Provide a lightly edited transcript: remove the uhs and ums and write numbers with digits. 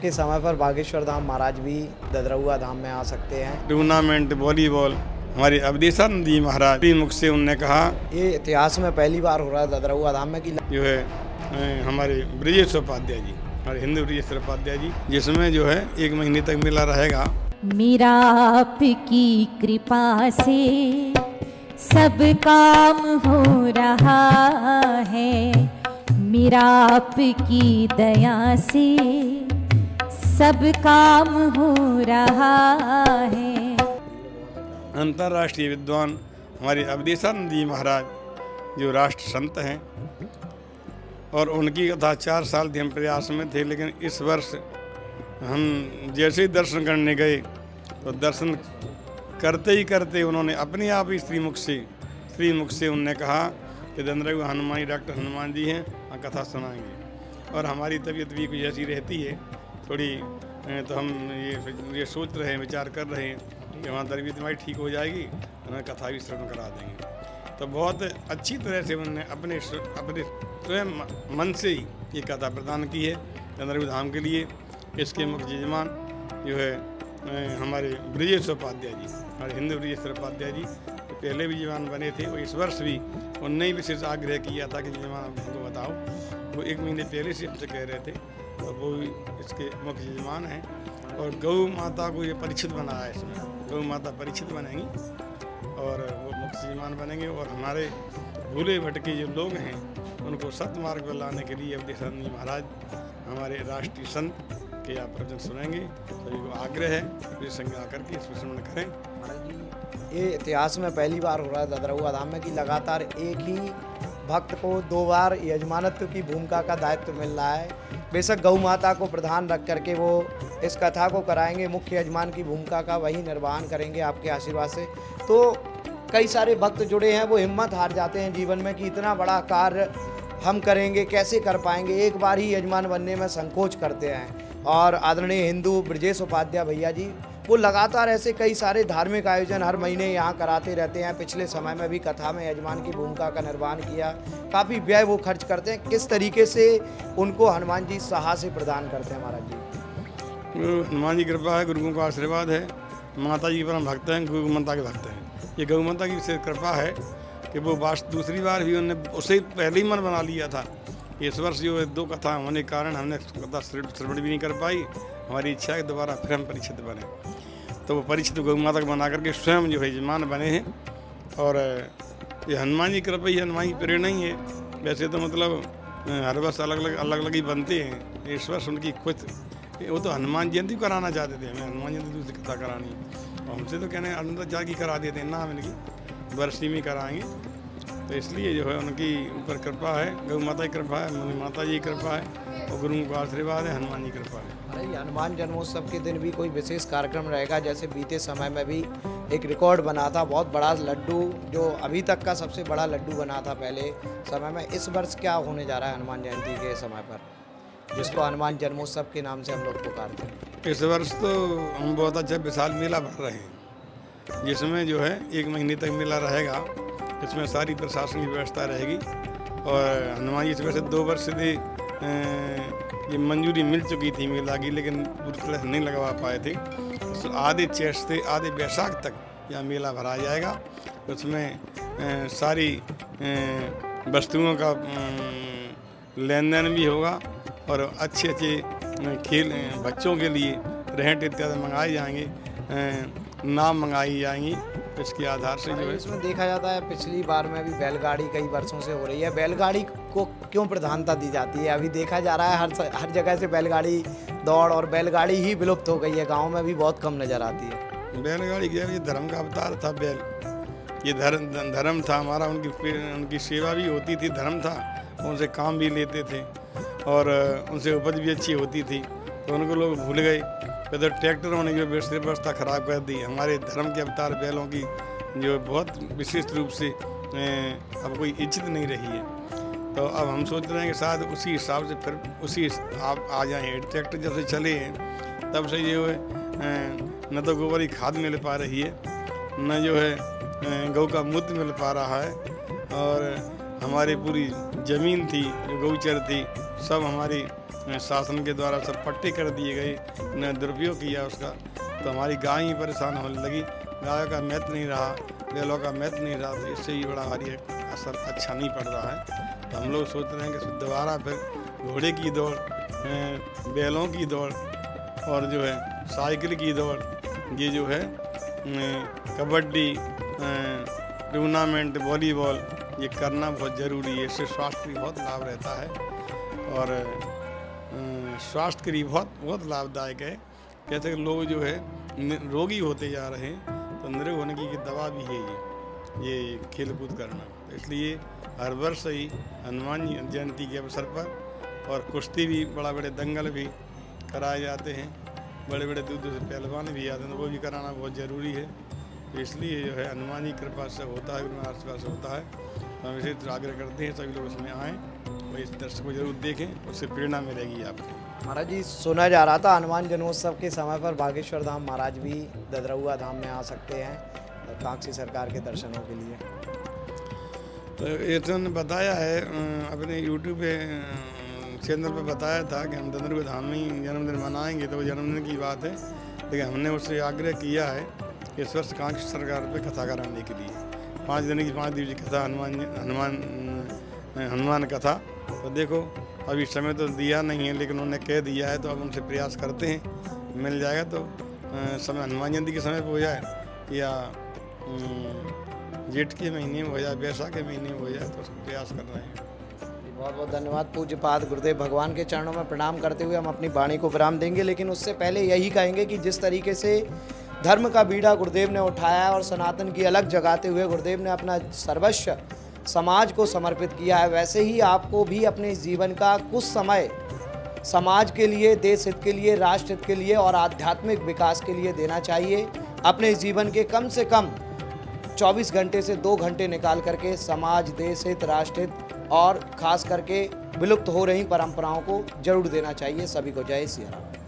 के समय पर बागेश्वर धाम महाराज भी ददरहुआ धाम में आ सकते हैं। टूर्नामेंट वॉलीबॉल हमारे अवधेशानंद जी महाराज के मुख से उनने कहा, ये इतिहास में पहली बार हो रहा है ददरहुआ धाम में कि जो है हमारे ब्रजेश उपाध्याय जी, हमारे हिंदू ब्रजेश उपाध्याय जी, जिसमें जो है 1 महीने तक मेला रहेगा। मेरा आपकी कृपा से सब काम हो रहा है, मेरा आपकी दया से सब काम हो रहा है। अंतर्राष्ट्रीय विद्वान हमारे अवधेशानंद जी महाराज जो राष्ट्र संत हैं, और उनकी कथा 4 साल से हम प्रयास में थे, लेकिन इस वर्ष हम जैसे ही दर्शन करने गए तो दर्शन करते ही करते उन्होंने अपने आप ही श्रीमुख से उनने कहा कि ददरहुआ हनुमान डॉक्टर हनुमान जी हैं, कथा सुनाएंगे। और हमारी तबीयत भी कुछ ऐसी रहती है थोड़ी, तो हम ये सोच रहे हैं, विचार कर रहे हैं कि वहाँ तबीयत हमारी ठीक हो जाएगी, हमें कथा भी श्रवण करा देंगे। तो बहुत अच्छी तरह से उन्होंने अपने स्वयं मन से ही ये कथा प्रदान की है ददरहुआ धाम के लिए। इसके मुख्य यजमान जो है हमारे ब्रजेश उपाध्याय जी, हमारे हिंदू ब्रजेश उपाध्याय जी, तो पहले भी यजमान बने थे और इस वर्ष भी उनने ही विशेष आग्रह किया था कि यजमान हमको बताओ। वो 1 महीने पहले से हमसे कह रहे थे, तो वो भी इसके मुख्य यजमान हैं। और गौ माता को ये परिचित बनाया है, इसमें गौ माता परिचित बनेंगी और वो मुख्य यजमान बनेंगे। और हमारे भूले भटके जो लोग हैं उनको सतमार्ग पर लाने के लिए अवधेशानंद जी महाराज हमारे राष्ट्रीय संत के आप प्रवचन सुनेंगे। सभी को आग्रह है कि संग आकर के इसमें श्रवण करें। ये इतिहास में पहली बार हो रहा है ददरहुआ धाम में कि लगातार एक ही भक्त को 2 बार यजमानत्व की भूमिका का दायित्व मिल रहा है। बेशक गौ माता को प्रधान रख करके वो इस कथा को कराएंगे, मुख्य यजमान की भूमिका का वही निर्वहन करेंगे आपके आशीर्वाद से। तो कई सारे भक्त जुड़े हैं, वो हिम्मत हार जाते हैं जीवन में कि इतना बड़ा कार्य हम करेंगे, कैसे कर पाएंगे, एक बार ही यजमान बनने में संकोच करते हैं। और आदरणीय हिंदू ब्रजेश उपाध्याय भैया जी, वो लगातार ऐसे कई सारे धार्मिक आयोजन हर महीने यहाँ कराते रहते हैं। पिछले समय में भी कथा में यजमान की भूमिका का निर्वहन किया, काफ़ी व्यय वो खर्च करते हैं। किस तरीके से उनको हनुमान जी साहस प्रदान करते हैं महाराज जी? हनुमान जी कृपा है, गुरुओं का आशीर्वाद है, माता जी परम भक्त हैं, गौ माता के भक्त हैं। ये गौ माता की विशेष कृपा है कि वो दूसरी बार भी उन्होंने उससे पहले ही मन बना लिया था। इस वर्ष जो 2 कथा होने के कारण हमने कथा श्रवण भी नहीं कर पाई। हमारी इच्छा है दोबारा फिर हम परिचित बने, तो वो परिचित गौ माता को बना करके स्वयं जो है यजमान बने हैं। और ये हनुमान जी कृपा ही, हनुमान की प्रेरणा ही है। वैसे तो मतलब हर वर्ष अलग अलग ही बनते हैं। इस वर्ष उनकी खुद वो तो हनुमान जयंती कराना चाहते थे, हमें हनुमान जयंती दूसरी कथा करानी है, और हमसे तो कहने अनंताचार्य की करा देते हैं ना, हम इनकी वर्षी में कराएंगे। तो इसलिए जो है उनकी ऊपर कृपा है, गौ माता की कृपा है, मुनि माता जी की कृपा है, और गुरुओं का आशीर्वाद है, हनुमान जी की कृपा है। अरे हनुमान जन्मोत्सव के दिन भी कोई विशेष कार्यक्रम रहेगा? जैसे बीते समय में भी एक रिकॉर्ड बना था, बहुत बड़ा लड्डू, जो अभी तक का सबसे बड़ा लड्डू बना था पहले समय में। इस वर्ष क्या होने जा रहा है हनुमान जयंती के समय पर, जिसको हनुमान जन्मोत्सव के नाम से हम लोग पुकारते हैं? इस वर्ष तो हम बहुत अच्छा विशाल मेला भर रहे हैं, जिसमें जो है 1 महीने तक मेला रहेगा। इसमें सारी प्रशासनिक व्यवस्था रहेगी। और हनुमान जी से वैसे 2 वर्ष से ये मंजूरी मिल चुकी थी मेला की, लेकिन पूरी तरह से नहीं लगवा पाए थे। तो आधे चैत से आधे बैसाख तक यह मेला भरा जाएगा। उसमें सारी वस्तुओं का लेन देन भी होगा, और अच्छे खेल बच्चों के लिए रेंट इत्यादि मंगाए जाएंगे, नाव मंगाई जाएंगी। इसके आधार से जो है इसमें देखा जाता है, पिछली बार में भी बैलगाड़ी कई वर्षों से हो रही है। बैलगाड़ी को क्यों प्रधानता दी जाती है? अभी देखा जा रहा है हर जगह से बैलगाड़ी दौड़, और बैलगाड़ी ही विलुप्त हो गई है, गाँव में भी बहुत कम नज़र आती है। बैलगाड़ी ये धर्म का अवतार था। बैल ये धर्म था हमारा, उनकी सेवा भी होती थी, धर्म था, उनसे काम भी लेते थे और उनसे उपज भी अच्छी होती थी। तो उनको लोग भूल गए, फिर तो ट्रैक्टर होने की व्यवस्था खराब कर दी। हमारे धर्म के अवतार बैलों की जो बहुत विशिष्ट रूप से अब कोई इज्जत नहीं रही है। तो अब हम सोच रहे हैं कि शायद उसी हिसाब से फिर उसी आप आ जाएँ। ट्रैक्टर जब से चले हैं तब से जो है न तो गोबर की खाद मिल पा रही है, न जो है गौ का मूत्र मिल पा रहा है, और हमारी पूरी ज़मीन थी जो गौचर थी सब हमारी शासन के द्वारा सब पट्टे कर दिए गए, उन्हें दुरुपयोग किया उसका, तो हमारी गाय ही परेशान होने लगी। गाय का मैथ नहीं रहा, बैलों का मैथ नहीं रहा, तो इससे ही बड़ा हमारी असर अच्छा नहीं पड़ रहा है। तो हम लोग सोच रहे हैं कि दोबारा फिर घोड़े की दौड़, बैलों की दौड़ और जो है साइकिल की दौड़, ये जो है कबड्डी टूर्नामेंट, वॉलीबॉल, ये करना बहुत ज़रूरी है। इससे स्वास्थ्य भी बहुत लाभ रहता है और स्वास्थ्य के लिए बहुत लाभदायक है। कहते हैं लोग जो है रोगी होते जा रहे हैं, तो निरोग होने की दवा भी है ये खेल कूद करना। तो इसलिए हर वर्ष ही हनुमान जयंती के अवसर पर और कुश्ती भी, बड़ा बड़े दंगल भी कराए जाते हैं, बड़े बड़े दूर दूर से पहलवान भी आते हैं, तो वो भी कराना बहुत ज़रूरी है। तो इसलिए जो है हनुमान जी कृपा से होता है, गुरु महाराज से होता है। तो हम इसे आग्रह करते हैं सभी लोग उसमें आएँ और इस दर्शक को जरूर देखें, उससे प्रेरणा मिलेगी आपको। महाराज जी, सुना जा रहा था हनुमान जन्मोत्सव के समय पर बागेश्वर धाम महाराज भी ददरहुआ धाम में आ सकते हैं कांक्षी सरकार के दर्शनों के लिए। तो ये तो उन्होंने बताया है अपने यूट्यूब पे चैनल पे बताया था कि हम ददरहुआ धाम में ही जन्मदिन मनाएंगे, तो वो जन्मदिन की बात है। लेकिन हमने उससे आग्रह किया है कि इस वर्ष कांक्षी सरकार पे कथा कराने के लिए 5 दिन की 5 दिवसीय कथा, हनुमान कथा। तो देखो अभी समय तो दिया नहीं है, लेकिन उन्होंने कह दिया है, तो अब उनसे प्रयास करते हैं मिल जाएगा। तो समय हनुमान जयंती के समय पर हो जाए या जेठ के महीने में हो जाए, वैशाख के महीने में हो जाए, तो उसका प्रयास कर रहे हैं। बहुत बहुत धन्यवाद पूज्यपाद गुरुदेव भगवान के चरणों में प्रणाम करते हुए हम अपनी वाणी को विराम देंगे। लेकिन उससे पहले यही कहेंगे कि जिस तरीके से धर्म का बीड़ा गुरुदेव ने उठाया और सनातन की अलग जगाते हुए गुरुदेव ने अपना सर्वस्व समाज को समर्पित किया है, वैसे ही आपको भी अपने जीवन का कुछ समय समाज के लिए, देश हित के लिए, राष्ट्र हित के लिए और आध्यात्मिक विकास के लिए देना चाहिए। अपने जीवन के कम से कम 24 घंटे से 2 घंटे निकाल करके समाज, देश हित, राष्ट्र हित और खास करके विलुप्त हो रही परंपराओं को जरूर देना चाहिए। सभी को जय सिया राम।